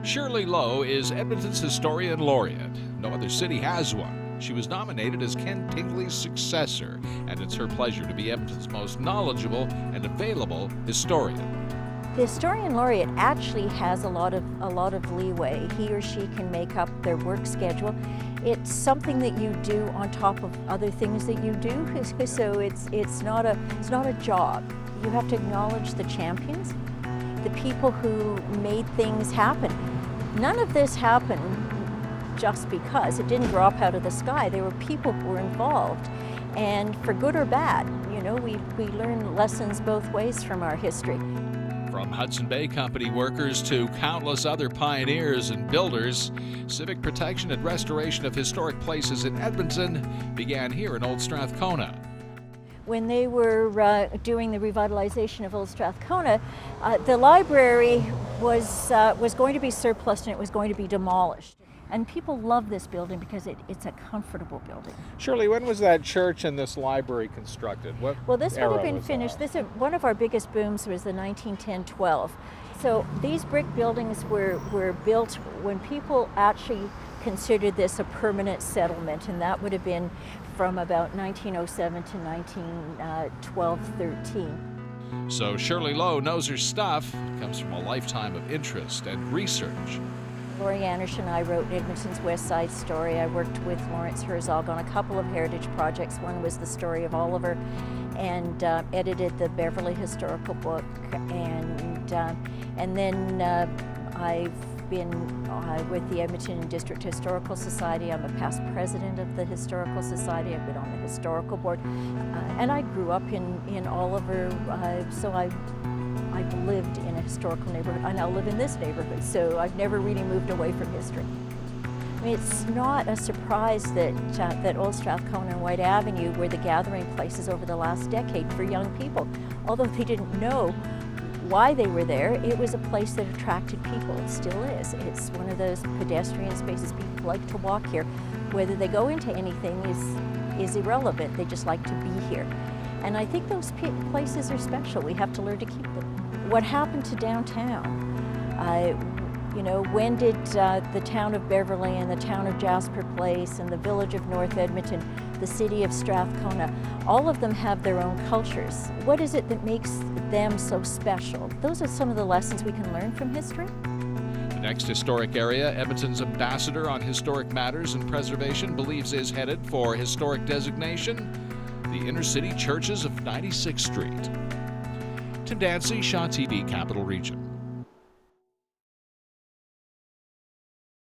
Shirley Lowe is Edmonton's Historian Laureate. No other city has one. She was nominated as Ken Tingley's successor, and it's her pleasure to be Edmonton's most knowledgeable and available historian. The Historian Laureate actually has a lot of leeway. He or she can make up their work schedule. It's something that you do on top of other things that you do, so it's not a job. You have to acknowledge the champions, the people who made things happen. None of this happened just because. It didn't drop out of the sky. There were people who were involved, and for good or bad, you know, we learn lessons both ways from our history. From Hudson Bay Company workers to countless other pioneers and builders, civic protection and restoration of historic places in Edmonton began here in Old Strathcona. When they were doing the revitalization of Old Strathcona, the library was going to be surplused and it was going to be demolished. And people love this building because it's a comfortable building. Shirley, when was that church and this library constructed? Well, this would have been finished. One of our biggest booms was the 1910-12. So these brick buildings were built when people actually considered this a permanent settlement, and that would have been from about 1907 to 1912-13. So Shirley Lowe knows her stuff. It comes from a lifetime of interest and research. Laurie Anderson and I wrote Edmonton's West Side Story. I worked with Lawrence Herzog on a couple of heritage projects. One was the story of Oliver, and edited the Beverly Historical Book. And then I've been with the Edmonton District Historical Society. I'm a past president of the Historical Society. I've been on the historical board. And I grew up in Oliver, so I've lived in a historical neighborhood. I now live in this neighborhood, so I've never really moved away from history. I mean, it's not a surprise that Old Strathcona and White Avenue were the gathering places over the last decade for young people. Although they didn't know why they were there, it was a place that attracted people. It still is. It's one of those pedestrian spaces. People like to walk here. Whether they go into anything is irrelevant. They just like to be here. And I think those places are special. We have to learn to keep them. What happened to downtown? You know, when did the town of Beverly and the town of Jasper Place and the village of North Edmonton, the city of Strathcona, all of them have their own cultures. What is it that makes them so special? Those are some of the lessons we can learn from history. The next historic area Edmonton's ambassador on historic matters and preservation believes is headed for historic designation: the inner city churches of 96th Street. Tim Dancy, Shaw TV, Capital Region.